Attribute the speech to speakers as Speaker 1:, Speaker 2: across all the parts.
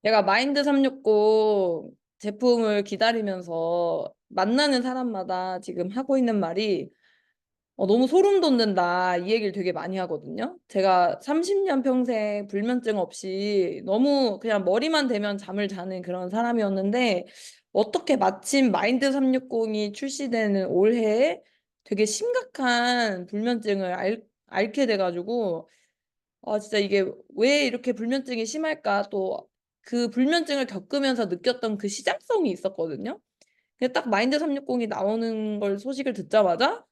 Speaker 1: 내가 마인드 360 제품을 기다리면서 만나는 사람마다 지금 하고 있는 말이 너무 소름 돋는다. 이 얘기를 되게 많이 하거든요. 제가 30년 평생 불면증 없이 너무 그냥 머리만 대면 잠을 자는 그런 사람이었는데 어떻게 마침 마인드 360이 출시되는 올해에 되게 심각한 불면증을 앓게 돼가지고 진짜 이게 왜 이렇게 불면증이 심할까? 또 그 불면증을 겪으면서 느꼈던 그 시작성이 있었거든요. 근데 딱 마인드 360이 나오는 걸 소식을 듣자마자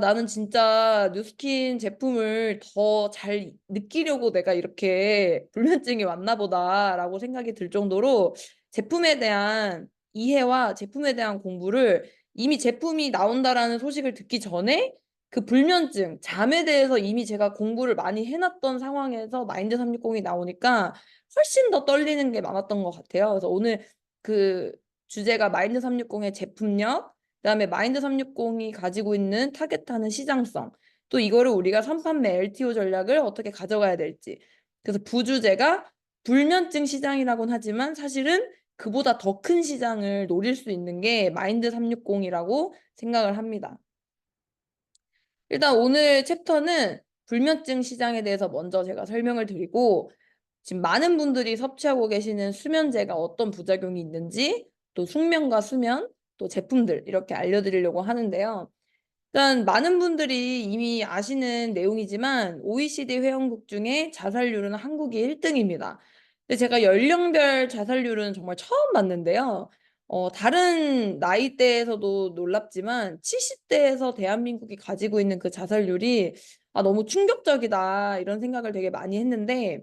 Speaker 1: 나는 진짜 뉴스킨 제품을 더 잘 느끼려고 내가 이렇게 불면증이 왔나 보다라고 생각이 들 정도로 제품에 대한 이해와 제품에 대한 공부를 이미 제품이 나온다라는 소식을 듣기 전에 그 불면증, 잠에 대해서 이미 제가 공부를 많이 해놨던 상황에서 마인드 360이 나오니까 훨씬 더 떨리는 게 많았던 것 같아요. 그래서 오늘 그 주제가 마인드 360의 제품력, 그다음에 마인드 360이 가지고 있는 타겟하는 시장성, 또 이거를 우리가 선판매 LTO 전략을 어떻게 가져가야 될지. 그래서 부주제가 불면증 시장이라고는 하지만 사실은 그보다 더 큰 시장을 노릴 수 있는 게 마인드 360이라고 생각을 합니다. 일단 오늘 챕터는 불면증 시장에 대해서 먼저 제가 설명을 드리고 지금 많은 분들이 섭취하고 계시는 수면제가 어떤 부작용이 있는지 또 숙면과 수면 또 제품들 이렇게 알려드리려고 하는데요. 일단 많은 분들이 이미 아시는 내용이지만 OECD 회원국 중에 자살률은 한국이 1등입니다. 근데 제가 연령별 자살률은 정말 처음 봤는데요. 다른 나이대에서도 놀랍지만 70대에서 대한민국이 가지고 있는 그 자살률이 너무 충격적이다 이런 생각을 되게 많이 했는데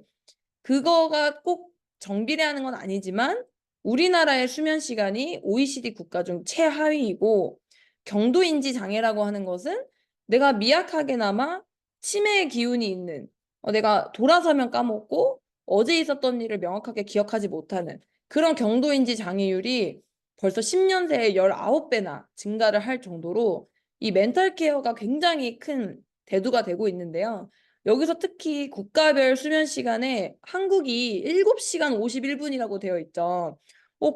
Speaker 1: 그거가 꼭 정비례하는 건 아니지만 우리나라의 수면 시간이 OECD 국가 중 최하위이고 경도인지 장애라고 하는 것은 내가 미약하게나마 치매의 기운이 있는 내가 돌아서면 까먹고 어제 있었던 일을 명확하게 기억하지 못하는 그런 경도인지 장애율이 벌써 10년 새에 19배나 증가를 할 정도로 이 멘탈 케어가 굉장히 큰 대두가 되고 있는데요. 여기서 특히 국가별 수면 시간에 한국이 7시간 51분이라고 되어 있죠.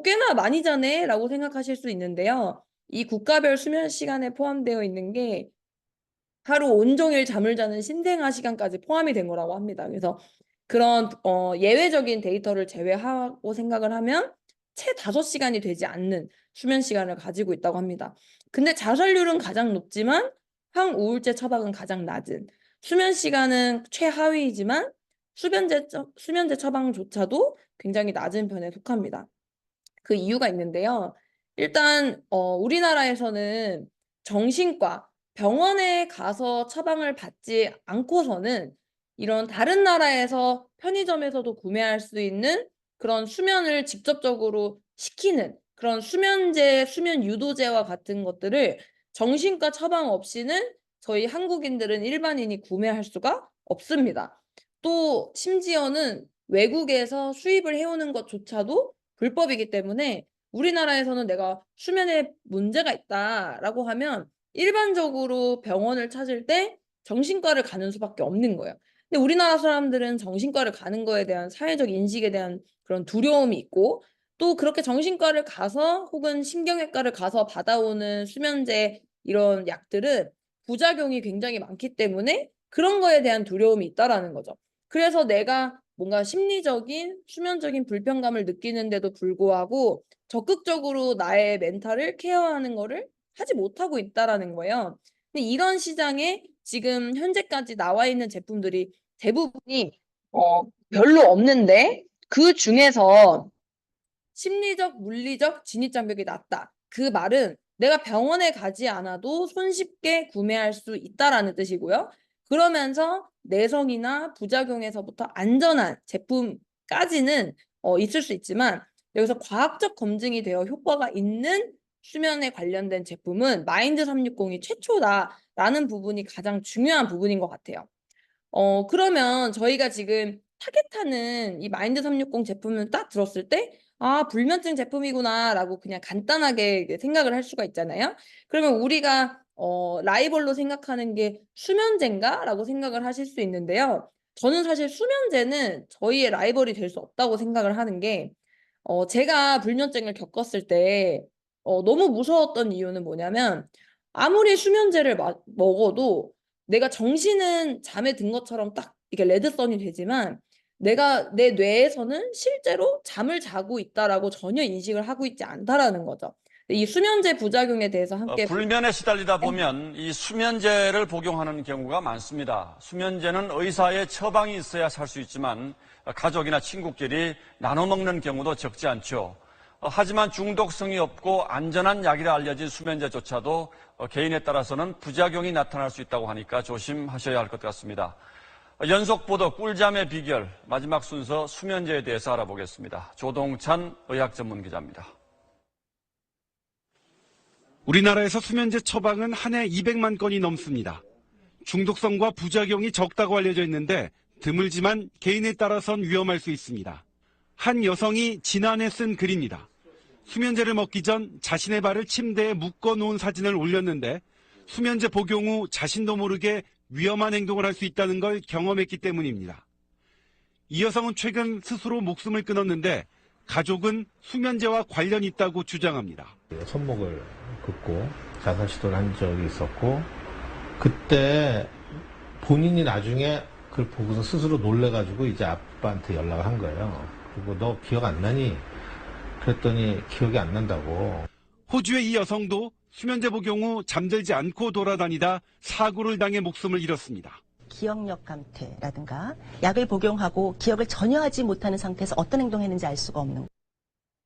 Speaker 1: 꽤나 많이 자네? 라고 생각하실 수 있는데요. 이 국가별 수면 시간에 포함되어 있는 게 하루 온종일 잠을 자는 신생아 시간까지 포함이 된 거라고 합니다. 그래서 그런 예외적인 데이터를 제외하고 생각을 하면 채 5시간이 되지 않는 수면 시간을 가지고 있다고 합니다. 근데 자살률은 가장 높지만 항우울제 처방은 가장 낮은 수면 시간은 최하위이지만 수면제 처방조차도 굉장히 낮은 편에 속합니다. 그 이유가 있는데요. 일단 우리나라에서는 정신과 병원에 가서 처방을 받지 않고서는 이런 다른 나라에서 편의점에서도 구매할 수 있는 그런 수면을 직접적으로 시키는 그런 수면제, 수면 유도제와 같은 것들을 정신과 처방 없이는 저희 한국인들은 일반인이 구매할 수가 없습니다. 또 심지어는 외국에서 수입을 해오는 것조차도 불법이기 때문에 우리나라에서는 내가 수면에 문제가 있다라고 하면 일반적으로 병원을 찾을 때 정신과를 가는 수밖에 없는 거예요. 근데 우리나라 사람들은 정신과를 가는 거에 대한 사회적 인식에 대한 그런 두려움이 있고 또 그렇게 정신과를 가서 혹은 신경외과를 가서 받아오는 수면제 이런 약들은 부작용이 굉장히 많기 때문에 그런 거에 대한 두려움이 있다라는 거죠. 그래서 내가 뭔가 심리적인, 수면적인 불편감을 느끼는데도 불구하고 적극적으로 나의 멘탈을 케어하는 거를 하지 못하고 있다라는 거예요. 근데 이런 시장에 지금 현재까지 나와 있는 제품들이 대부분이 별로 없는데 그 중에서 심리적, 물리적 진입장벽이 낮다. 그 말은 내가 병원에 가지 않아도 손쉽게 구매할 수 있다라는 뜻이고요. 그러면서 내성이나 부작용에서부터 안전한 제품까지는 있을 수 있지만 여기서 과학적 검증이 되어 효과가 있는 수면에 관련된 제품은 마인드 360이 최초다라는 부분이 가장 중요한 부분인 것 같아요. 그러면 저희가 지금 타겟하는 이 마인드 360 제품을 딱 들었을 때, 불면증 제품이구나라고 그냥 간단하게 생각을 할 수가 있잖아요. 그러면 우리가 라이벌로 생각하는 게 수면제인가? 라고 생각을 하실 수 있는데요. 저는 사실 수면제는 저희의 라이벌이 될 수 없다고 생각을 하는 게 제가 불면증을 겪었을 때 너무 무서웠던 이유는 뭐냐면 아무리 수면제를 먹어도 내가 정신은 잠에 든 것처럼 딱 이게 레드선이 되지만 내가 내 뇌에서는 실제로 잠을 자고 있다라고 전혀 인식을 하고 있지 않다라는 거죠. 이 수면제 부작용에 대해서 함께
Speaker 2: 불면에 시달리다 보면 이 수면제를 복용하는 경우가 많습니다. 수면제는 의사의 처방이 있어야 살 수 있지만 가족이나 친구끼리 나눠 먹는 경우도 적지 않죠. 하지만 중독성이 없고 안전한 약이라 알려진 수면제조차도 개인에 따라서는 부작용이 나타날 수 있다고 하니까 조심하셔야 할 것 같습니다. 연속 보도 꿀잠의 비결, 마지막 순서 수면제에 대해서 알아보겠습니다. 조동찬 의학 전문 기자입니다.
Speaker 3: 우리나라에서 수면제 처방은 한 해 200만 건이 넘습니다. 중독성과 부작용이 적다고 알려져 있는데 드물지만 개인에 따라선 위험할 수 있습니다. 한 여성이 지난해 쓴 글입니다. 수면제를 먹기 전 자신의 발을 침대에 묶어 놓은 사진을 올렸는데 수면제 복용 후 자신도 모르게 위험한 행동을 할 수 있다는 걸 경험했기 때문입니다. 이 여성은 최근 스스로 목숨을 끊었는데 가족은 수면제와 관련이 있다고 주장합니다.
Speaker 4: 손목을 긋고 자살 시도를 한 적이 있었고 그때 본인이 나중에 그걸 보고서 스스로 놀래가지고 이제 아빠한테 연락을 한 거예요. 그리고 너 기억 안 나니? 그랬더니 기억이 안 난다고.
Speaker 3: 호주의 이 여성도 수면제 복용 후 잠들지 않고 돌아다니다 사고를 당해 목숨을 잃었습니다.
Speaker 5: 기억력 감퇴라든가 약을 복용하고 기억을 전혀 하지 못하는 상태에서 어떤 행동했는지 알 수가 없는.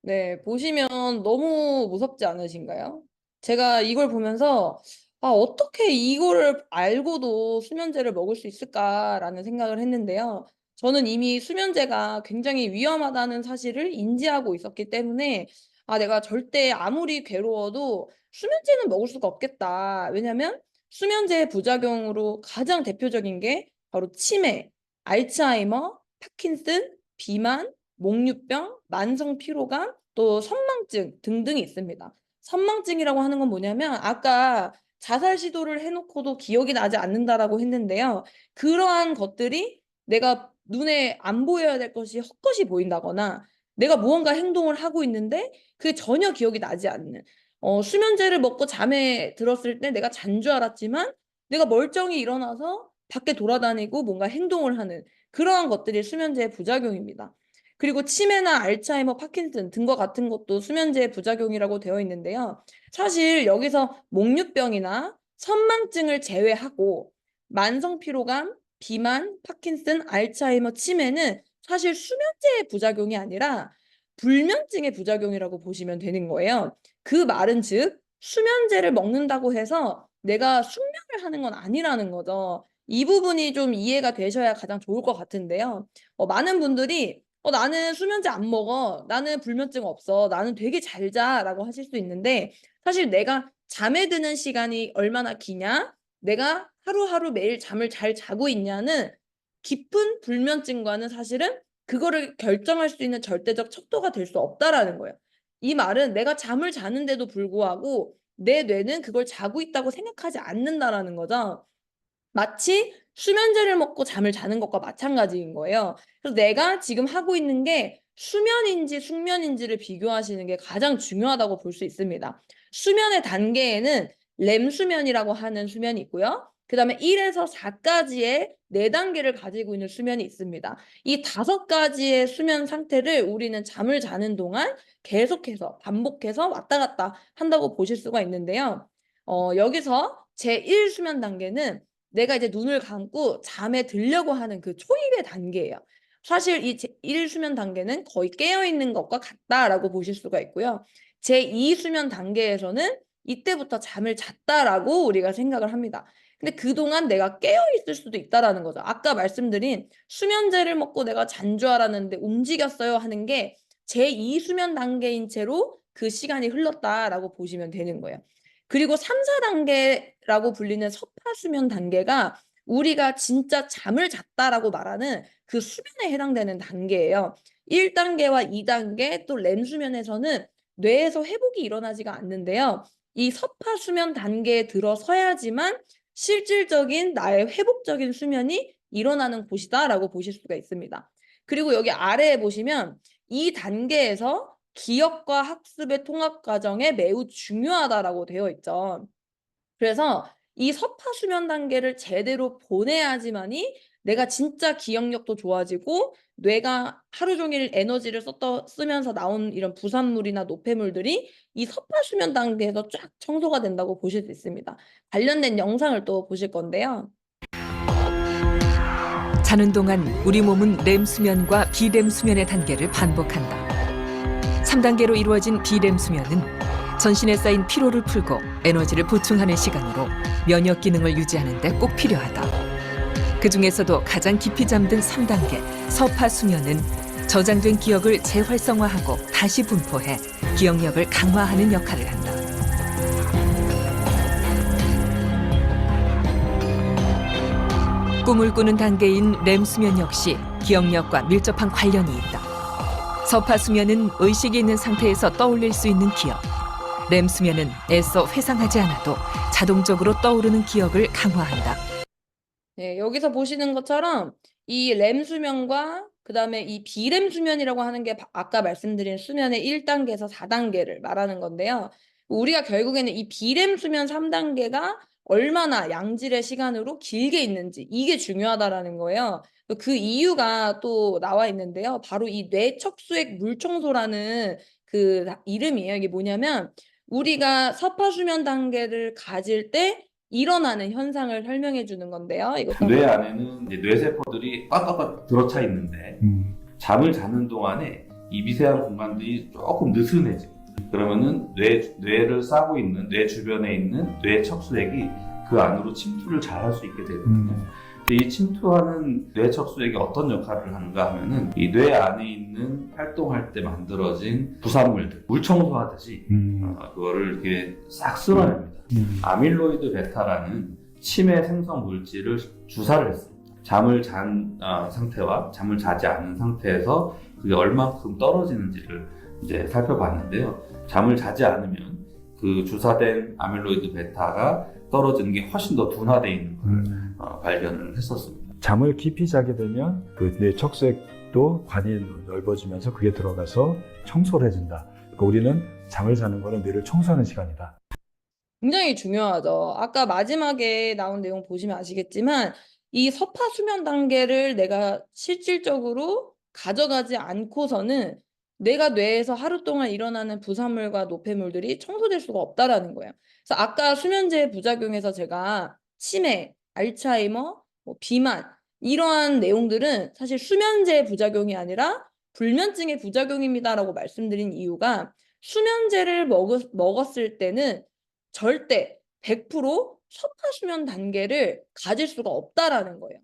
Speaker 1: 네, 보시면 너무 무섭지 않으신가요? 제가 이걸 보면서 어떻게 이거를 알고도 수면제를 먹을 수 있을까라는 생각을 했는데요. 저는 이미 수면제가 굉장히 위험하다는 사실을 인지하고 있었기 때문에 내가 절대 아무리 괴로워도 수면제는 먹을 수가 없겠다. 왜냐면 수면제의 부작용으로 가장 대표적인 게 바로 치매, 알츠하이머, 파킨슨, 비만, 목류병, 만성 피로감, 또 선망증 등등이 있습니다. 선망증이라고 하는 건 뭐냐면 아까 자살 시도를 해놓고도 기억이 나지 않는다라고 했는데요. 그러한 것들이 내가 눈에 안 보여야 될 것이 헛것이 보인다거나 내가 무언가 행동을 하고 있는데 그게 전혀 기억이 나지 않는 수면제를 먹고 잠에 들었을 때 내가 잔 줄 알았지만 내가 멀쩡히 일어나서 밖에 돌아다니고 뭔가 행동을 하는 그러한 것들이 수면제의 부작용입니다. 그리고 치매나 알츠하이머, 파킨슨 등과 같은 것도 수면제의 부작용이라고 되어 있는데요. 사실 여기서 목류병이나 선망증을 제외하고 만성 피로감, 비만, 파킨슨, 알츠하이머, 치매는 사실 수면제의 부작용이 아니라 불면증의 부작용이라고 보시면 되는 거예요. 그 말은 즉 수면제를 먹는다고 해서 내가 숙면을 하는 건 아니라는 거죠. 이 부분이 좀 이해가 되셔야 가장 좋을 것 같은데요. 많은 분들이 나는 수면제 안 먹어. 나는 불면증 없어. 나는 되게 잘 자. 라고 하실 수 있는데 사실 내가 잠에 드는 시간이 얼마나 기냐? 내가 하루하루 매일 잠을 잘 자고 있냐는 깊은 불면증과는 사실은 그거를 결정할 수 있는 절대적 척도가 될 수 없다라는 거예요. 이 말은 내가 잠을 자는데도 불구하고 내 뇌는 그걸 자고 있다고 생각하지 않는다라는 거죠. 마치 수면제를 먹고 잠을 자는 것과 마찬가지인 거예요. 그래서 내가 지금 하고 있는 게 수면인지 숙면인지를 비교하시는 게 가장 중요하다고 볼 수 있습니다. 수면의 단계에는 렘 수면이라고 하는 수면이 있고요. 그다음에 1에서 4까지의 4단계를 가지고 있는 수면이 있습니다. 이 5가지의 수면 상태를 우리는 잠을 자는 동안 계속해서 반복해서 왔다 갔다 한다고 보실 수가 있는데요. 여기서 제1 수면 단계는 내가 이제 눈을 감고 잠에 들려고 하는 그 초입의 단계예요. 사실 이 제1 수면 단계는 거의 깨어 있는 것과 같다라고 보실 수가 있고요. 제2 수면 단계에서는 이때부터 잠을 잤다라고 우리가 생각을 합니다. 근데 그동안 내가 깨어 있을 수도 있다라는 거죠. 아까 말씀드린 수면제를 먹고 내가 잔 줄 알았는데 움직였어요 하는 게 제2 수면 단계인 채로 그 시간이 흘렀다라고 보시면 되는 거예요. 그리고 3-4단계라고 불리는 서파 수면 단계가 우리가 진짜 잠을 잤다라고 말하는 그 수면에 해당되는 단계예요. 1단계와 2단계 또 렘 수면에서는 뇌에서 회복이 일어나지가 않는데요. 이 서파 수면 단계에 들어서야지만 실질적인 나의 회복적인 수면이 일어나는 곳이다라고 보실 수가 있습니다. 그리고 여기 아래에 보시면 이 단계에서 기억과 학습의 통합 과정에 매우 중요하다라고 되어 있죠. 그래서 이 서파 수면 단계를 제대로 보내야지만이 내가 진짜 기억력도 좋아지고 뇌가 하루 종일 에너지를 쓰면서 나온 이런 부산물이나 노폐물들이 이 서파 수면 단계에서 쫙 청소가 된다고 보실 수 있습니다. 관련된 영상을 또 보실 건데요.
Speaker 6: 자는 동안 우리 몸은 렘 수면과 비렘 수면의 단계를 반복한다. 3단계로 이루어진 비렘 수면은 전신에 쌓인 피로를 풀고 에너지를 보충하는 시간으로 면역 기능을 유지하는 데 꼭 필요하다. 그 중에서도 가장 깊이 잠든 3단계 서파 수면은 저장된 기억을 재활성화하고 다시 분포해 기억력을 강화하는 역할을 한다. 꿈을 꾸는 단계인 렘 수면 역시 기억력과 밀접한 관련이 있다. 서파 수면은 의식이 있는 상태에서 떠올릴 수 있는 기억. 렘 수면은 애써 회상하지 않아도 자동적으로 떠오르는 기억을 강화한다.
Speaker 1: 네, 여기서 보시는 것처럼 이 렘 수면과 그다음에 이 비렘 수면이라고 하는 게 아까 말씀드린 수면의 1단계에서 4단계를 말하는 건데요. 우리가 결국에는 이 비렘 수면 3단계가 얼마나 양질의 시간으로 길게 있는지 이게 중요하다라는 거예요. 그 이유가 또 나와 있는데요. 바로 이 뇌척수액 물청소라는 그 이름이에요. 이게 뭐냐면 우리가 서파 수면 단계를 가질 때 일어나는 현상을 설명해 주는 건데요. 이것도
Speaker 7: 뇌 안에는 이제 뇌세포들이 꽉꽉꽉 들어차 있는데 잠을 자는 동안에 이 미세한 공간들이 조금 느슨해집니다. 그러면은 뇌를 싸고 있는 뇌 주변에 있는 뇌 척수액이 그 안으로 침투를 잘 할 수 있게 되거든요. 근데 이 침투하는 뇌 척수액이 어떤 역할을 하는가 하면은 이 뇌 안에 있는 활동할 때 만들어진 부산물들, 물 청소하듯이 그거를 이렇게 싹 쓸어냅니다. 아밀로이드 베타라는 치매 생성 물질을 주사를 했습니다. 잠을 잔 상태와 잠을 자지 않은 상태에서 그게 얼만큼 떨어지는지를 이제 살펴봤는데요. 잠을 자지 않으면 그 주사된 아밀로이드 베타가 떨어지는 게 훨씬 더 둔화되어 있는 걸 발견을 했었습니다.
Speaker 8: 잠을 깊이 자게 되면 그 뇌 척수액도 관이 넓어지면서 그게 들어가서 청소를 해준다. 그러니까 우리는 잠을 자는 거는 뇌를 청소하는 시간이다.
Speaker 1: 굉장히 중요하죠. 아까 마지막에 나온 내용 보시면 아시겠지만 이 서파 수면 단계를 내가 실질적으로 가져가지 않고서는 내가 뇌에서 하루 동안 일어나는 부산물과 노폐물들이 청소될 수가 없다라는 거예요. 그래서 아까 수면제 부작용에서 제가 치매, 알츠하이머, 비만 이러한 내용들은 사실 수면제 부작용이 아니라 불면증의 부작용입니다라고 말씀드린 이유가 수면제를 먹었을 때는 절대 100% 서파 수면 단계를 가질 수가 없다라는 거예요.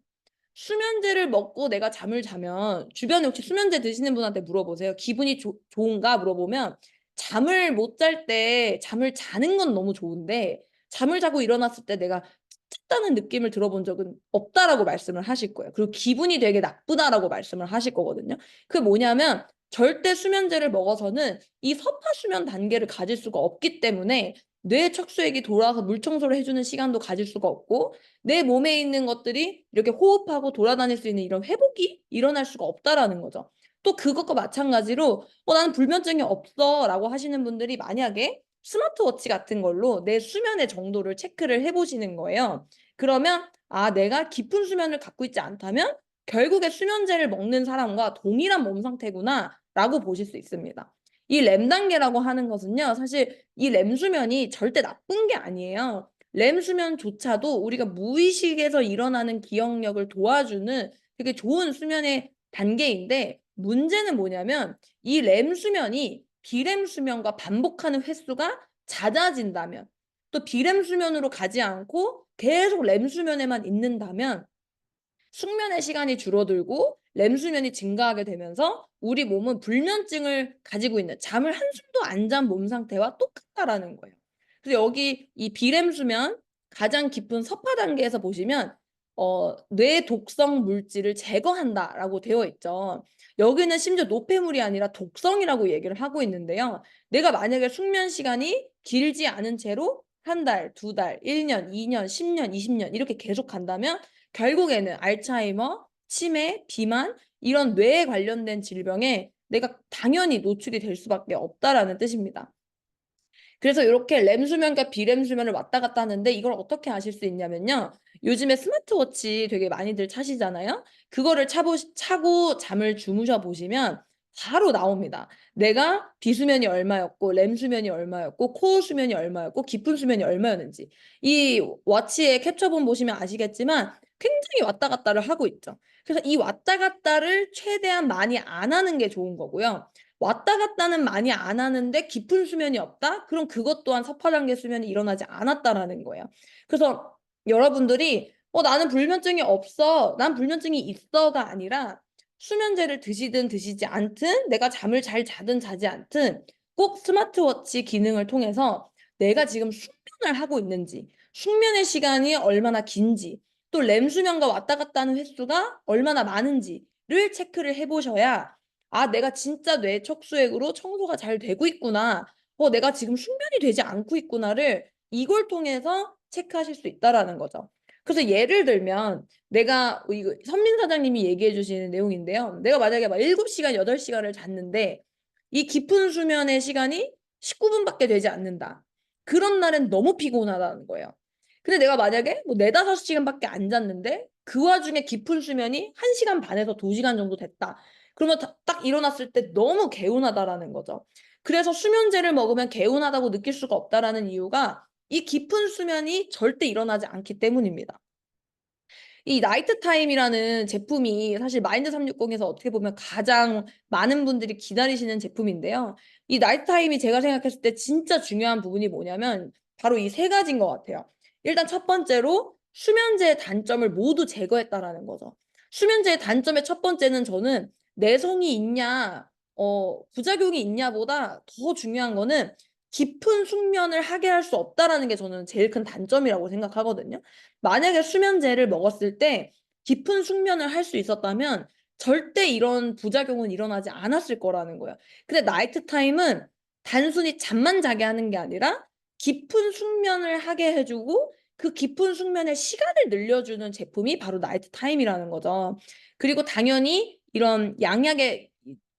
Speaker 1: 수면제를 먹고 내가 잠을 자면 주변에 혹시 수면제 드시는 분한테 물어보세요. 기분이 좋은가 물어보면 잠을 못 잘 때 잠을 자는 건 너무 좋은데 잠을 자고 일어났을 때 내가 춥다는 느낌을 들어본 적은 없다라고 말씀을 하실 거예요. 그리고 기분이 되게 나쁘다라고 말씀을 하실 거거든요. 그게 뭐냐면 절대 수면제를 먹어서는 이 서파 수면 단계를 가질 수가 없기 때문에 뇌 척수액이 돌아와서 물 청소를 해주는 시간도 가질 수가 없고 내 몸에 있는 것들이 이렇게 호흡하고 돌아다닐 수 있는 이런 회복이 일어날 수가 없다라는 거죠. 또 그것과 마찬가지로 나는 불면증이 없어 라고 하시는 분들이 만약에 스마트워치 같은 걸로 내 수면의 정도를 체크를 해보시는 거예요. 그러면 내가 깊은 수면을 갖고 있지 않다면 결국에 수면제를 먹는 사람과 동일한 몸 상태구나 라고 보실 수 있습니다. 이 렘 단계라고 하는 것은요. 사실 이 렘 수면이 절대 나쁜 게 아니에요. 렘 수면조차도 우리가 무의식에서 일어나는 기억력을 도와주는 되게 좋은 수면의 단계인데 문제는 뭐냐면 이 렘 수면이 비렘 수면과 반복하는 횟수가 잦아진다면 또 비렘 수면으로 가지 않고 계속 렘 수면에만 있는다면 숙면의 시간이 줄어들고 렘 수면이 증가하게 되면서 우리 몸은 불면증을 가지고 있는 잠을 한숨도 안 잔 몸 상태와 똑같다라는 거예요. 그래서 여기 이 비렘 수면 가장 깊은 서파 단계에서 보시면 뇌 독성 물질을 제거한다라고 되어 있죠. 여기는 심지어 노폐물이 아니라 독성이라고 얘기를 하고 있는데요. 내가 만약에 숙면 시간이 길지 않은 채로 한 달, 2달, 1년, 2년, 10년, 20년 이렇게 계속 간다면 결국에는 알츠하이머, 치매, 비만 이런 뇌에 관련된 질병에 내가 당연히 노출이 될 수밖에 없다라는 뜻입니다. 그래서 이렇게 렘 수면과 비렘 수면을 왔다 갔다 하는데 이걸 어떻게 아실 수 있냐면요. 요즘에 스마트워치 되게 많이들 차시잖아요. 그거를 차고 잠을 주무셔 보시면 바로 나옵니다. 내가 비수면이 얼마였고 렘 수면이 얼마였고 코어 수면이 얼마였고 깊은 수면이 얼마였는지. 이 워치에 캡처본 보시면 아시겠지만 굉장히 왔다 갔다를 하고 있죠. 그래서 이 왔다 갔다를 최대한 많이 안 하는 게 좋은 거고요. 왔다 갔다는 많이 안 하는데 깊은 수면이 없다? 그럼 그것 또한 섭하단계 수면이 일어나지 않았다라는 거예요. 그래서 여러분들이 나는 불면증이 없어. 난 불면증이 있어가 아니라 수면제를 드시든 드시지 않든 내가 잠을 잘 자든 자지 않든 꼭 스마트워치 기능을 통해서 내가 지금 숙면을 하고 있는지, 숙면의 시간이 얼마나 긴지, 또 렘 수면과 왔다 갔다 하는 횟수가 얼마나 많은지를 체크를 해보셔야 내가 진짜 뇌 척수액으로 청소가 잘 되고 있구나. 내가 지금 숙면이 되지 않고 있구나를 이걸 통해서 체크하실 수 있다라는 거죠. 그래서 예를 들면 내가 이거 선민 사장님이 얘기해 주시는 내용인데요. 내가 만약에 막 7시간, 8시간을 잤는데 이 깊은 수면의 시간이 19분밖에 되지 않는다. 그런 날엔 너무 피곤하다는 거예요. 근데 내가 만약에 뭐 4, 5시간밖에 안 잤는데 그 와중에 깊은 수면이 1시간 반에서 2시간 정도 됐다. 그러면 딱 일어났을 때 너무 개운하다라는 거죠. 그래서 수면제를 먹으면 개운하다고 느낄 수가 없다라는 이유가 이 깊은 수면이 절대 일어나지 않기 때문입니다. 이 나이트 타임이라는 제품이 사실 마인드 360에서 어떻게 보면 가장 많은 분들이 기다리시는 제품인데요. 이 나이트 타임이 제가 생각했을 때 진짜 중요한 부분이 뭐냐면 바로 이 3가지인 것 같아요. 일단 첫 번째로 수면제의 단점을 모두 제거했다라는 거죠. 수면제의 단점의 첫 번째는 저는 내성이 있냐, 부작용이 있냐보다 더 중요한 거는 깊은 숙면을 하게 할 수 없다라는 게 저는 제일 큰 단점이라고 생각하거든요. 만약에 수면제를 먹었을 때 깊은 숙면을 할 수 있었다면 절대 이런 부작용은 일어나지 않았을 거라는 거예요. 근데 나이트 타임은 단순히 잠만 자게 하는 게 아니라 깊은 숙면을 하게 해주고 그 깊은 숙면의 시간을 늘려주는 제품이 바로 나이트 타임이라는 거죠. 그리고 당연히 이런 양약의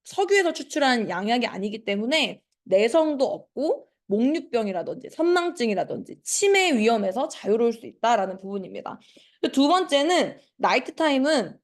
Speaker 1: 석유에서 추출한 양약이 아니기 때문에 내성도 없고 목류병이라든지 선망증이라든지 치매 위험에서 자유로울 수 있다라는 부분입니다. 두 번째는 나이트 타임은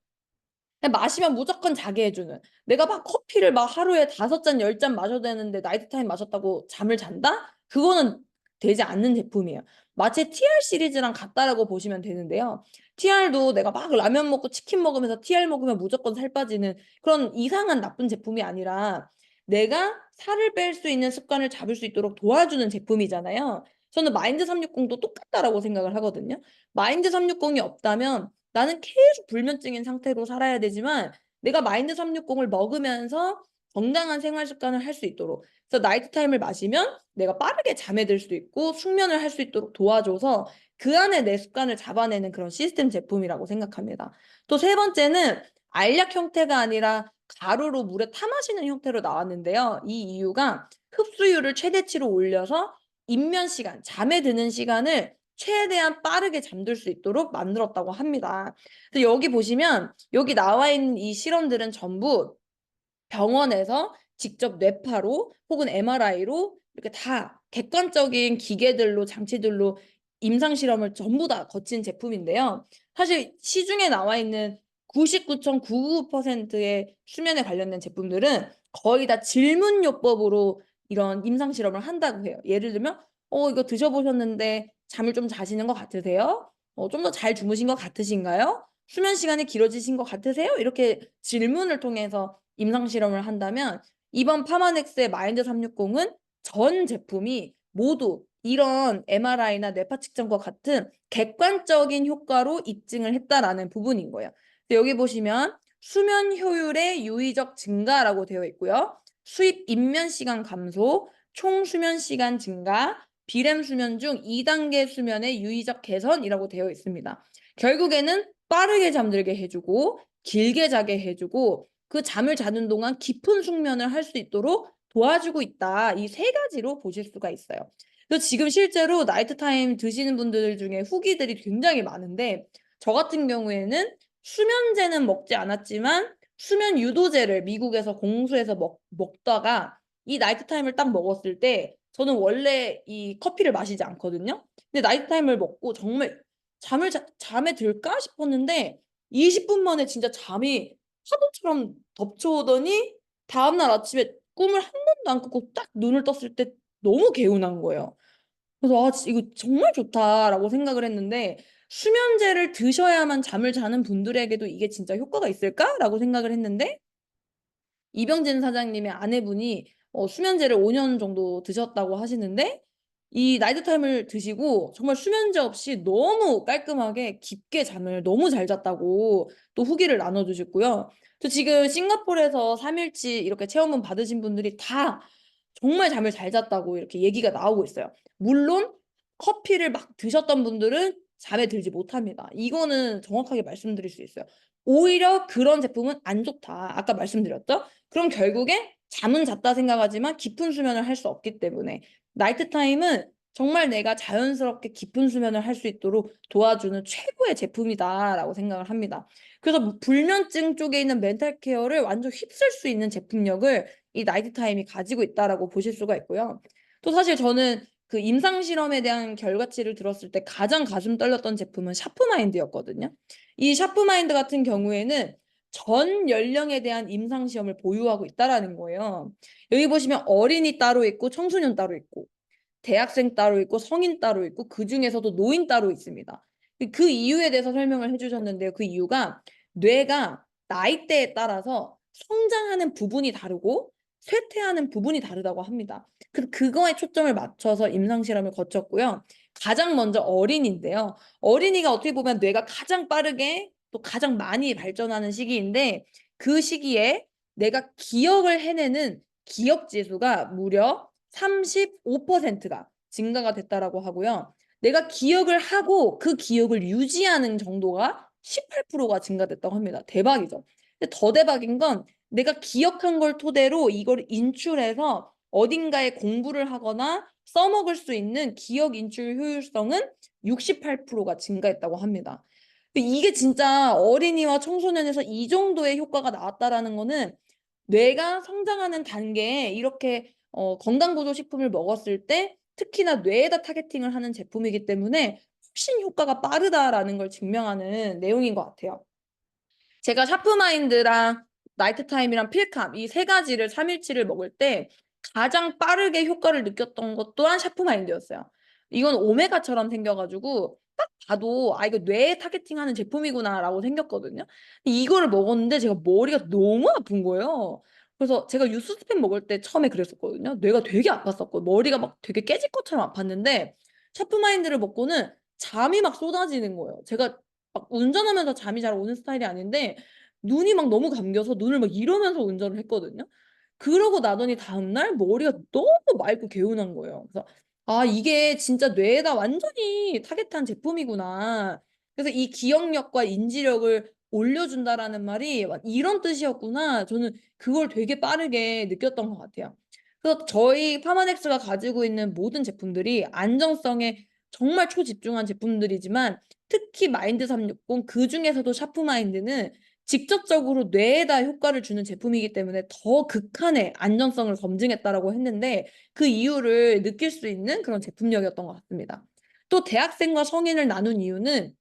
Speaker 1: 그냥 마시면 무조건 자게 해주는, 내가 막 커피를 막 하루에 5잔, 10잔 마셔야 되는데 나이트 타임 마셨다고 잠을 잔다? 그거는 되지 않는 제품이에요. 마치 TR 시리즈랑 같다라고 보시면 되는데요. TR도 내가 막 라면 먹고 치킨 먹으면서 TR 먹으면 무조건 살 빠지는 그런 이상한 나쁜 제품이 아니라 내가 살을 뺄 수 있는 습관을 잡을 수 있도록 도와주는 제품이잖아요. 저는 마인드 360도 똑같다라고 생각을 하거든요. 마인드 360이 없다면 나는 계속 불면증인 상태로 살아야 되지만 내가 마인드 360을 먹으면서 건강한 생활 습관을 할 수 있도록, 그래서 나이트 타임을 마시면 내가 빠르게 잠에 들 수 있고 숙면을 할 수 있도록 도와줘서 그 안에 내 습관을 잡아내는 그런 시스템 제품이라고 생각합니다. 또 세 번째는 알약 형태가 아니라 가루로 물에 타 마시는 형태로 나왔는데요. 이 이유가 흡수율을 최대치로 올려서 입면 시간, 잠에 드는 시간을 최대한 빠르게 잠들 수 있도록 만들었다고 합니다. 그래서 여기 보시면 여기 나와 있는 이 실험들은 전부 병원에서 직접 뇌파로 혹은 MRI로 이렇게 다 객관적인 기계들로 장치들로 임상 실험을 전부 다 거친 제품인데요. 사실 시중에 나와 있는 99.99%의 수면에 관련된 제품들은 거의 다 질문요법으로 이런 임상 실험을 한다고 해요. 예를 들면 이거 드셔보셨는데 잠을 좀 자시는 것 같으세요? 좀 더 잘 주무신 것 같으신가요? 수면 시간이 길어지신 것 같으세요? 이렇게 질문을 통해서 임상 실험을 한다면 이번 파마넥스의 마인드 360은 전 제품이 모두 이런 MRI나 뇌파 측정과 같은 객관적인 효과로 입증을 했다라는 부분인 거예요. 여기 보시면 수면 효율의 유의적 증가라고 되어 있고요. 수입 입면 시간 감소, 총 수면 시간 증가, 비렘 수면 중 2단계 수면의 유의적 개선이라고 되어 있습니다. 결국에는 빠르게 잠들게 해주고 길게 자게 해주고 그 잠을 자는 동안 깊은 숙면을 할 수 있도록 도와주고 있다. 이 3가지로 보실 수가 있어요. 그래서 지금 실제로 나이트 타임 드시는 분들 중에 후기들이 굉장히 많은데 저 같은 경우에는 수면제는 먹지 않았지만 수면 유도제를 미국에서 공수해서 먹다가 이 나이트 타임을 딱 먹었을 때 저는 원래 이 커피를 마시지 않거든요. 근데 나이트 타임을 먹고 정말 잠에 들까 싶었는데 20분 만에 진짜 잠이 파도처럼 덮쳐오더니 다음날 아침에 꿈을 한 번도 안 꾸고 딱 눈을 떴을 때 너무 개운한 거예요. 그래서 이거 정말 좋다라고 생각을 했는데 수면제를 드셔야만 잠을 자는 분들에게도 이게 진짜 효과가 있을까라고 생각을 했는데 이병진 사장님의 아내분이 수면제를 5년 정도 드셨다고 하시는데 이 나이트 타임을 드시고 정말 수면제 없이 너무 깔끔하게 깊게 잠을 너무 잘 잤다고 또 후기를 나눠주셨고요. 저 지금 싱가포르에서 3일치 이렇게 체험은 받으신 분들이 다 정말 잠을 잘 잤다고 이렇게 얘기가 나오고 있어요. 물론 커피를 막 드셨던 분들은 잠에 들지 못합니다. 이거는 정확하게 말씀드릴 수 있어요. 오히려 그런 제품은 안 좋다. 아까 말씀드렸죠? 그럼 결국에 잠은 잤다 생각하지만 깊은 수면을 할 수 없기 때문에 나이트 타임은 정말 내가 자연스럽게 깊은 수면을 할 수 있도록 도와주는 최고의 제품이다라고 생각을 합니다. 그래서 불면증 쪽에 있는 멘탈 케어를 완전 휩쓸 수 있는 제품력을 이 나이트 타임이 가지고 있다라고 보실 수가 있고요. 또 사실 저는 그 임상 실험에 대한 결과치를 들었을 때 가장 가슴 떨렸던 제품은 샤프마인드였거든요. 이 샤프마인드 같은 경우에는 전 연령에 대한 임상 시험을 보유하고 있다라는 거예요. 여기 보시면 어린이 따로 있고 청소년 따로 있고 대학생 따로 있고 성인 따로 있고 그 중에서도 노인 따로 있습니다. 그 이유에 대해서 설명을 해주셨는데요. 그 이유가 뇌가 나이대에 따라서 성장하는 부분이 다르고 쇠퇴하는 부분이 다르다고 합니다. 그거에 초점을 맞춰서 임상 실험을 거쳤고요. 가장 먼저 어린이인데요. 어린이가 어떻게 보면 뇌가 가장 빠르게 또 가장 많이 발전하는 시기인데 그 시기에 내가 기억을 해내는 기억 지수가 무려 35%가 증가가 됐다라고 하고요. 내가 기억을 하고 그 기억을 유지하는 정도가 18%가 증가됐다고 합니다. 대박이죠. 근데 더 대박인 건 내가 기억한 걸 토대로 이걸 인출해서 어딘가에 공부를 하거나 써먹을 수 있는 기억 인출 효율성은 68%가 증가했다고 합니다. 이게 진짜 어린이와 청소년에서 이 정도의 효과가 나왔다라는 거는 뇌가 성장하는 단계에 이렇게 건강보조식품을 먹었을 때 특히나 뇌에다 타겟팅을 하는 제품이기 때문에 훨씬 효과가 빠르다라는 걸 증명하는 내용인 것 같아요. 제가 샤프마인드랑 나이트타임이랑 필캄 이 세 가지를 3일치를 먹을 때 가장 빠르게 효과를 느꼈던 것 또한 샤프마인드였어요. 이건 오메가처럼 생겨가지고 딱 봐도 이거 뇌에 타겟팅하는 제품이구나라고 생겼거든요. 이거를 먹었는데 제가 머리가 너무 아픈 거예요. 그래서 제가 유스스펜 먹을 때 처음에 그랬었거든요. 뇌가 되게 아팠었고 머리가 막 되게 깨질 것처럼 아팠는데 샤프마인드를 먹고는 잠이 막 쏟아지는 거예요. 제가 막 운전하면서 잠이 잘 오는 스타일이 아닌데 눈이 막 너무 감겨서 눈을 막 이러면서 운전을 했거든요. 그러고 나더니 다음날 머리가 너무 맑고 개운한 거예요. 그래서 이게 진짜 뇌에다 완전히 타겟한 제품이구나. 그래서 이 기억력과 인지력을 올려준다라는 말이 이런 뜻이었구나. 저는 그걸 되게 빠르게 느꼈던 것 같아요. 그래서 저희 파마넥스가 가지고 있는 모든 제품들이 안정성에 정말 초집중한 제품들이지만 특히 마인드 360 그중에서도 샤프마인드는 직접적으로 뇌에다 효과를 주는 제품이기 때문에 더 극한의 안전성을 검증했다라고 했는데 그 이유를 느낄 수 있는 그런 제품력이었던 것 같습니다. 또 대학생과 성인을 나눈 이유는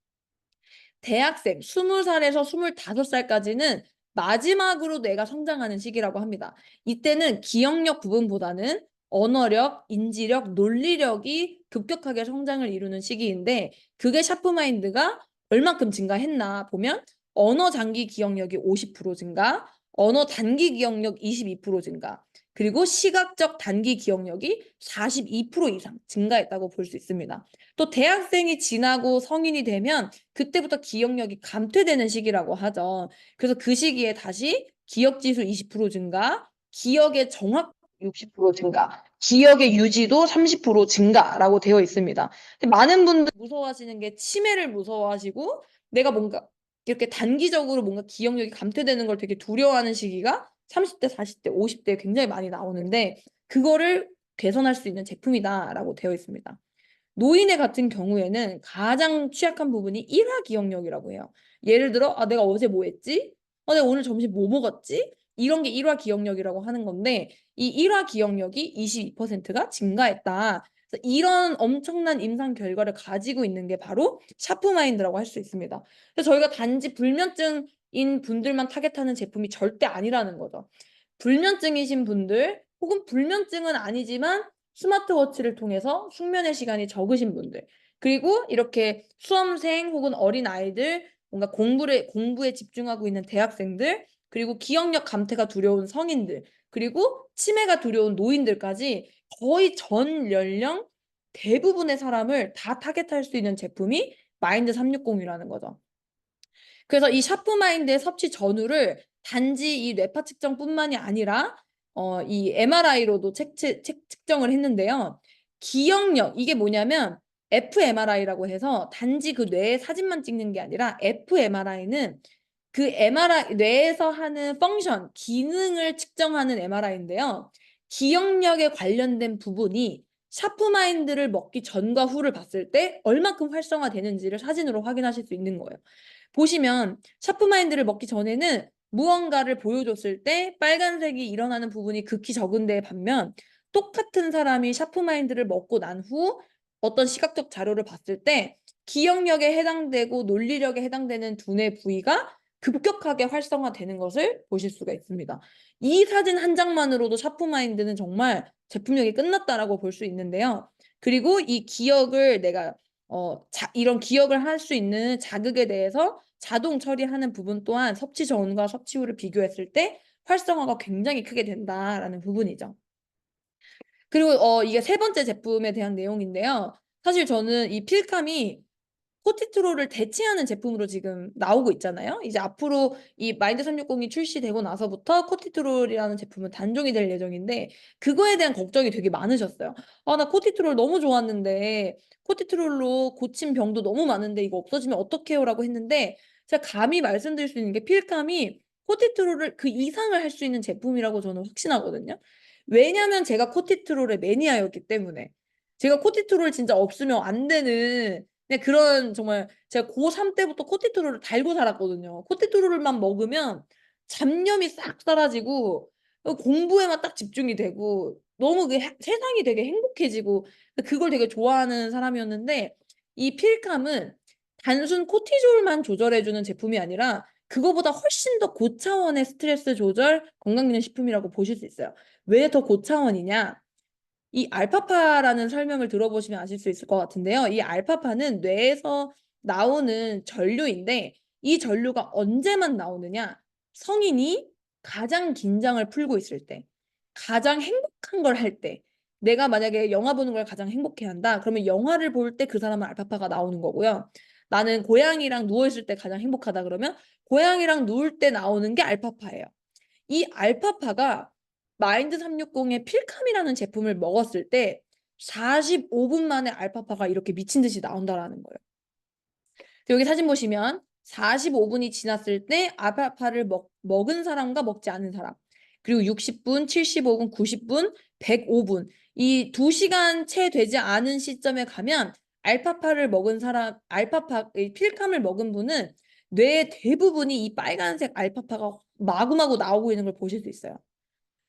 Speaker 1: 대학생 20살에서 25살까지는 마지막으로 뇌가 성장하는 시기라고 합니다. 이때는 기억력 부분보다는 언어력, 인지력, 논리력이 급격하게 성장을 이루는 시기인데 그게 샤프마인드가 얼만큼 증가했나 보면 언어 장기 기억력이 50% 증가, 언어 단기 기억력 22% 증가, 그리고 시각적 단기 기억력이 42% 이상 증가했다고 볼 수 있습니다. 또 대학생이 지나고 성인이 되면 그때부터 기억력이 감퇴되는 시기라고 하죠. 그래서 그 시기에 다시 기억지수 20% 증가, 기억의 정확 60% 증가, 기억의 유지도 30% 증가라고 되어 있습니다. 많은 분들 무서워하시는 게 치매를 무서워하시고 내가 뭔가 이렇게 단기적으로 뭔가 기억력이 감퇴되는 걸 되게 두려워하는 시기가 30대, 40대, 50대에 굉장히 많이 나오는데 그거를 개선할 수 있는 제품이다라고 되어 있습니다. 노인의 같은 경우에는 가장 취약한 부분이 일화 기억력이라고 해요. 예를 들어 내가 어제 뭐 했지? 내가 오늘 점심 뭐 먹었지? 이런 게 일화 기억력이라고 하는 건데 이 일화 기억력이 22%가 증가했다. 그래서 이런 엄청난 임상 결과를 가지고 있는 게 바로 샤프마인드라고 할 수 있습니다. 그래서 저희가 단지 불면증인 분들만 타겟하는 제품이 절대 아니라는 거죠. 불면증이신 분들 혹은 불면증은 아니지만 스마트워치를 통해서 숙면의 시간이 적으신 분들 그리고 이렇게 수험생 혹은 어린 아이들 뭔가 공부에 집중하고 있는 대학생들 그리고 기억력 감퇴가 두려운 성인들 그리고 치매가 두려운 노인들까지 거의 전 연령 대부분의 사람을 다 타겟할 수 있는 제품이 마인드 360이라는 거죠. 그래서 이 샤프마인드의 섭취 전후를 단지 이 뇌파 측정뿐만이 아니라 이 MRI로도 측정을 했는데요. 기억력 이게 뭐냐면 fMRI라고 해서 단지 그 뇌의 사진만 찍는 게 아니라 fMRI는 그 MRI 뇌에서 하는 펑션, 기능을 측정하는 MRI인데요. 기억력에 관련된 부분이 샤프마인드를 먹기 전과 후를 봤을 때 얼마큼 활성화되는지를 사진으로 확인하실 수 있는 거예요. 보시면 샤프마인드를 먹기 전에는 무언가를 보여줬을 때 빨간색이 일어나는 부분이 극히 적은데 반면 똑같은 사람이 샤프마인드를 먹고 난 후 어떤 시각적 자료를 봤을 때 기억력에 해당되고 논리력에 해당되는 두뇌 부위가 급격하게 활성화되는 것을 보실 수가 있습니다. 이 사진 한 장만으로도 샤프마인드는 정말 제품력이 끝났다라고 볼 수 있는데요. 그리고 이 기억을 내가 이런 기억을 할 수 있는 자극에 대해서 자동 처리하는 부분 또한 섭취 전과 섭취 후를 비교했을 때 활성화가 굉장히 크게 된다라는 부분이죠. 그리고 이게 세 번째 제품에 대한 내용인데요. 사실 저는 이 필캄이 코티트롤을 대체하는 제품으로 지금 나오고 있잖아요. 이제 앞으로 이 마인드 360이 출시되고 나서부터 코티트롤이라는 제품은 단종이 될 예정인데 그거에 대한 걱정이 되게 많으셨어요. 나 코티트롤 너무 좋았는데 코티트롤로 고친 병도 너무 많은데 이거 없어지면 어떡해요? 라고 했는데 제가 감히 말씀드릴 수 있는 게 필캄이 코티트롤을 그 이상을 할 수 있는 제품이라고 저는 확신하거든요. 왜냐면 제가 코티트롤의 매니아였기 때문에 제가 코티트롤 진짜 없으면 안 되는 그런 정말 제가 고3 때부터 코티트롤을 달고 살았거든요. 코티트롤만 먹으면 잡념이 싹 사라지고 공부에만 딱 집중이 되고 너무 세상이 되게 행복해지고 그걸 되게 좋아하는 사람이었는데 이 필캄은 단순 코티졸만 조절해주는 제품이 아니라 그거보다 훨씬 더 고차원의 스트레스 조절 건강기능식품이라고 보실 수 있어요. 왜 더 고차원이냐? 이 알파파라는 설명을 들어보시면 아실 수 있을 것 같은데요. 이 알파파는 뇌에서 나오는 전류인데 이 전류가 언제만 나오느냐? 성인이 가장 긴장을 풀고 있을 때, 가장 행복한 걸 할 때, 내가 만약에 영화 보는 걸 가장 행복해한다. 그러면 영화를 볼 때 그 사람은 알파파가 나오는 거고요. 나는 고양이랑 누워있을 때 가장 행복하다 그러면 고양이랑 누울 때 나오는 게 알파파예요. 이 알파파가 마인드 360의 필캄이라는 제품을 먹었을 때 45분 만에 알파파가 이렇게 미친 듯이 나온다라는 거예요. 여기 사진 보시면 45분이 지났을 때 알파파를 먹은 사람과 먹지 않은 사람 그리고 60분, 75분, 90분, 105분 이 2시간 채 되지 않은 시점에 가면 알파파를 먹은 사람, 필캄을 먹은 분은 뇌의 대부분이 이 빨간색 알파파가 마구마구 나오고 있는 걸 보실 수 있어요.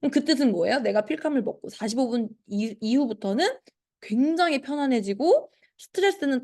Speaker 1: 그럼 그 뜻은 뭐예요? 내가 필캄을 먹고 45분 이후부터는 굉장히 편안해지고 스트레스는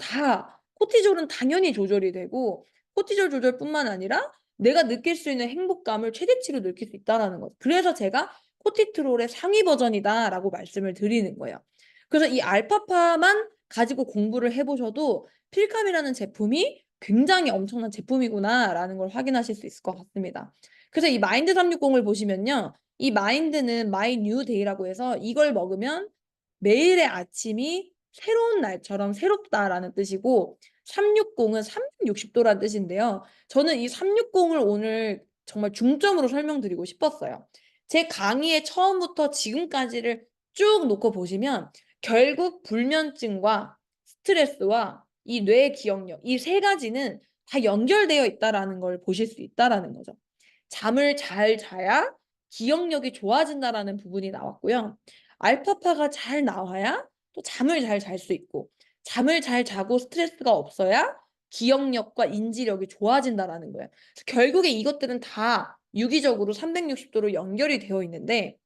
Speaker 1: 코티졸은 당연히 조절이 되고 코티졸 조절뿐만 아니라 내가 느낄 수 있는 행복감을 최대치로 느낄 수 있다는 거죠. 그래서 제가 코티트롤의 상위 버전이다라고 말씀을 드리는 거예요. 그래서 이 알파파만 가지고 공부를 해보셔도 필캄이라는 제품이 굉장히 엄청난 제품이구나라는 걸 확인하실 수 있을 것 같습니다. 그래서 이 마인드 360을 보시면요. 이 마인드는 마이 뉴 데이라고 해서 이걸 먹으면 매일의 아침이 새로운 날처럼 새롭다라는 뜻이고 360은 360도라는 뜻인데요. 저는 이 360을 오늘 정말 중점으로 설명드리고 싶었어요. 제 강의의 처음부터 지금까지를 쭉 놓고 보시면 결국 불면증과 스트레스와 이 뇌 기억력 이 세 가지는 다 연결되어 있다라는 걸 보실 수 있다라는 거죠. 잠을 잘 자야 기억력이 좋아진다라는 부분이 나왔고요. 알파파가 잘 나와야 또 잠을 잘 잘 수 있고 잠을 잘 자고 스트레스가 없어야 기억력과 인지력이 좋아진다라는 거예요. 그래서 결국에 이것들은 다 유기적으로 360도로 연결이 되어 있는데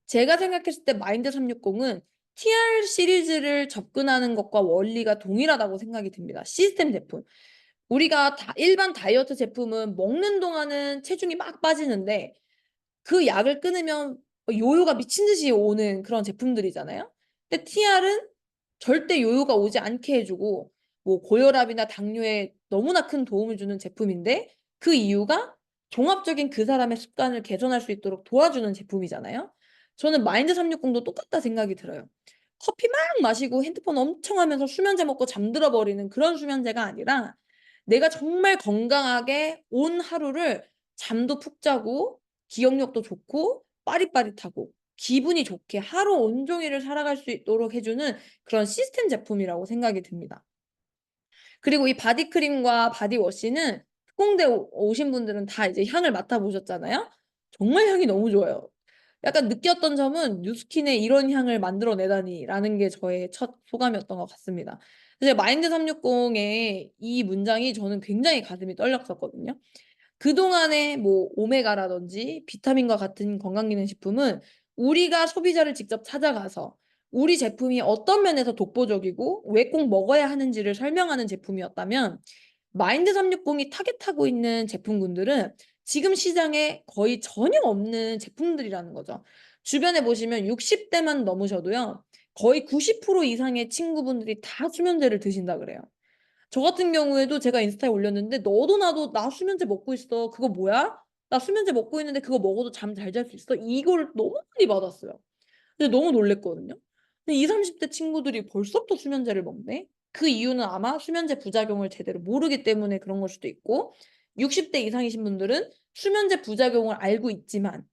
Speaker 1: 제가 생각했을 때 마인드 360은 TR 시리즈를 접근하는 것과 원리가 동일하다고 생각이 듭니다. 시스템 제품. 우리가 일반 다이어트 제품은 먹는 동안은 체중이 막 빠지는데 그 약을 끊으면 요요가 미친 듯이 오는 그런 제품들이잖아요. 근데 TR은 절대 요요가 오지 않게 해주고 뭐 고혈압이나 당뇨에 너무나 큰 도움을 주는 제품인데 그 이유가 종합적인 그 사람의 습관을 개선할 수 있도록 도와주는 제품이잖아요. 저는 마인드 360도 똑같다 생각이 들어요. 커피 막 마시고 핸드폰 엄청 하면서 수면제 먹고 잠들어 버리는 그런 수면제가 아니라 내가 정말 건강하게 온 하루를 잠도 푹 자고 기억력도 좋고 빠릿빠릿하고 기분이 좋게 하루 온종일을 살아갈 수 있도록 해주는 그런 시스템 제품이라고 생각이 듭니다. 그리고 이 바디크림과 바디워시는 특공대 오신 분들은 다 이제 향을 맡아보셨잖아요. 정말 향이 너무 좋아요. 약간 느꼈던 점은 뉴스킨에 이런 향을 만들어내다니라는 게 저의 첫 소감이었던 것 같습니다. 그래서 마인드 360의 이 문장이 저는 굉장히 가슴이 떨렸었거든요. 그동안에 뭐 오메가라든지 비타민과 같은 건강기능식품은 우리가 소비자를 직접 찾아가서 우리 제품이 어떤 면에서 독보적이고 왜 꼭 먹어야 하는지를 설명하는 제품이었다면 마인드 360이 타겟하고 있는 제품군들은 지금 시장에 거의 전혀 없는 제품들이라는 거죠. 주변에 보시면 60대만 넘으셔도요. 거의 90% 이상의 친구분들이 다 수면제를 드신다 그래요. 저 같은 경우에도 제가 인스타에 올렸는데 너도 나도 "나 수면제 먹고 있어. 그거 뭐야? 나 수면제 먹고 있는데 그거 먹어도 잠 잘 잘 수 있어?" 이거를 너무 많이 받았어요. 근데 너무 놀랐거든요. 근데 20-30대 친구들이 벌써부터 수면제를 먹네? 그 이유는 아마 수면제 부작용을 제대로 모르기 때문에 그런 걸 수도 있고 60대 이상이신 분들은 수면제 부작용을 알고 있지만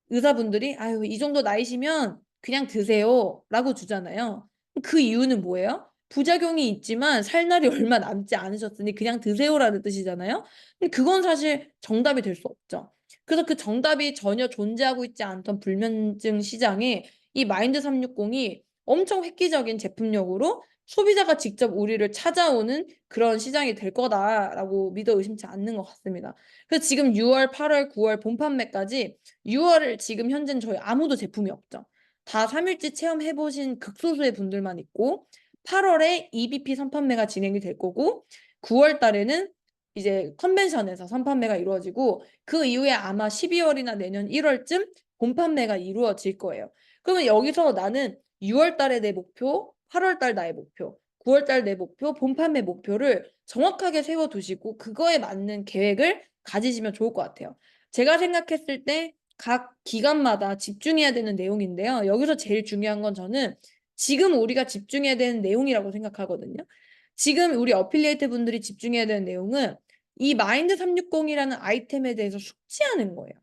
Speaker 1: 의사분들이 "아유 이 정도 나이시면 그냥 드세요."라고 주잖아요. 그 이유는 뭐예요? 부작용이 있지만 살 날이 얼마 남지 않으셨으니 그냥 드세요라는 뜻이잖아요. 근데 그건 사실 정답이 될 수 없죠. 그래서 그 정답이 전혀 존재하고 있지 않던 불면증 시장에 이 마인드 360이 엄청 획기적인 제품력으로 소비자가 직접 우리를 찾아오는 그런 시장이 될 거다라고 믿어 의심치 않는 것 같습니다. 그래서 지금 6월, 8월, 9월 본 판매까지 6월을 지금 현재는 저희 아무도 제품이 없죠. 다 3일치 체험해 보신 극소수의 분들만 있고 8월에 EBP 선판매가 진행이 될 거고 9월 달에는 이제 컨벤션에서 선판매가 이루어지고 그 이후에 아마 12월이나 내년 1월쯤 본판매가 이루어질 거예요. 그러면 여기서 나는 6월 달에 내 목표, 8월 달 나의 목표, 9월 달 내 목표, 본판매 목표를 정확하게 세워 두시고 그거에 맞는 계획을 가지시면 좋을 것 같아요. 제가 생각했을 때 각 기간마다 집중해야 되는 내용인데요. 여기서 제일 중요한 건 저는 지금 우리가 집중해야 되는 내용이라고 생각하거든요. 지금 우리 어필리에이트 분들이 집중해야 되는 내용은 이 마인드 360이라는 아이템에 대해서 숙지하는 거예요.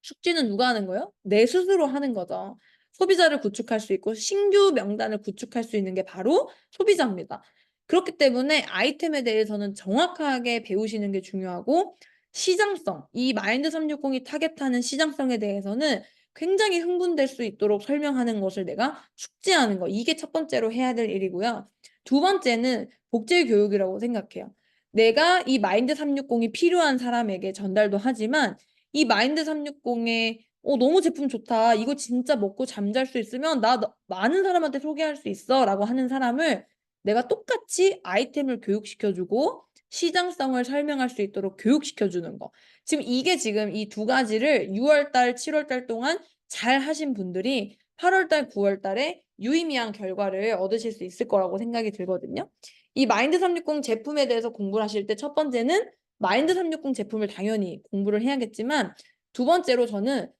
Speaker 1: 숙지는 누가 하는 거예요? 내 스스로 하는 거죠. 소비자를 구축할 수 있고 신규 명단을 구축할 수 있는 게 바로 소비자입니다. 그렇기 때문에 아이템에 대해서는 정확하게 배우시는 게 중요하고 시장성, 이 마인드 360이 타겟하는 시장성에 대해서는 굉장히 흥분될 수 있도록 설명하는 것을 내가 숙지하는 거. 이게 첫 번째로 해야 될 일이고요. 두 번째는 복제 교육이라고 생각해요. 내가 이 마인드 360이 필요한 사람에게 전달도 하지만 이 마인드 360에 너무 제품 좋다. 이거 진짜 먹고 잠잘 수 있으면 나 많은 사람한테 소개할 수 있어라고 하는 사람을 내가 똑같이 아이템을 교육시켜 주고 시장성을 설명할 수 있도록 교육시켜 주는 거. 지금 이게 지금 이 두 가지를 6월 달, 7월 달 동안 잘 하신 분들이 8월 달, 9월 달에 유의미한 결과를 얻으실 수 있을 거라고 생각이 들거든요. 이 마인드 360 제품에 대해서 공부를 하실 때 첫 번째는 마인드 360 제품을 당연히 공부를 해야겠지만 두 번째로 저는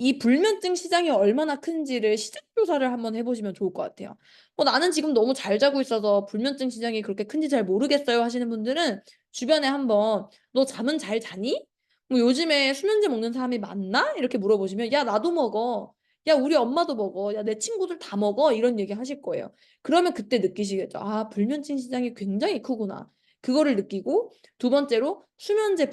Speaker 1: 이 불면증 시장이 얼마나 큰지를 시장 조사를 한번 해 보시면 좋을 것 같아요. 나는 지금 너무 잘 자고 있어서 불면증 시장이 그렇게 큰지 잘 모르겠어요." 하시는 분들은 주변에 한번 "너 잠은 잘 자니? 뭐 요즘에 수면제 먹는 사람이 많나?" 이렇게 물어보시면 "야 나도 먹어. 야 우리 엄마도 먹어. 야 내 친구들 다 먹어." 이런 얘기 하실 거예요. 그러면 그때 느끼시겠죠. '아 불면증 시장이 굉장히 크구나.' 그거를 느끼고 두 번째로 수면제의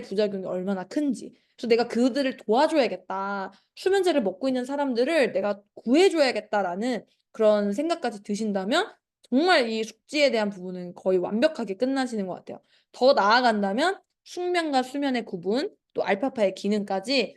Speaker 1: 부작용이 얼마나 큰지 그래서 '내가 그들을 도와줘야겠다. 수면제를 먹고 있는 사람들을 내가 구해 줘야겠다.'라는 그런 생각까지 드신다면 정말 이 숙지에 대한 부분은 거의 완벽하게 끝나시는 것 같아요. 더 나아간다면 숙면과 수면의 구분, 또 알파파의 기능까지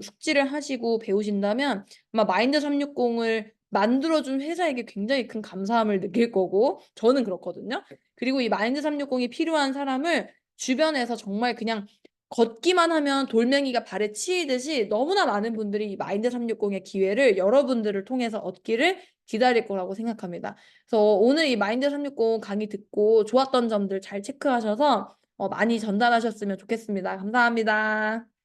Speaker 1: 숙지를 하시고 배우신다면 아마 마인드 360을 만들어준 회사에게 굉장히 큰 감사함을 느낄 거고 저는 그렇거든요. 그리고 이 마인드 360이 필요한 사람을 주변에서 정말 그냥 걷기만 하면 돌멩이가 발에 치이듯이 너무나 많은 분들이 이 마인드 360의 기회를 여러분들을 통해서 얻기를 기다릴 거라고 생각합니다. 그래서 오늘 이 마인드 360 강의 듣고 좋았던 점들 잘 체크하셔서 많이 전달하셨으면 좋겠습니다. 감사합니다.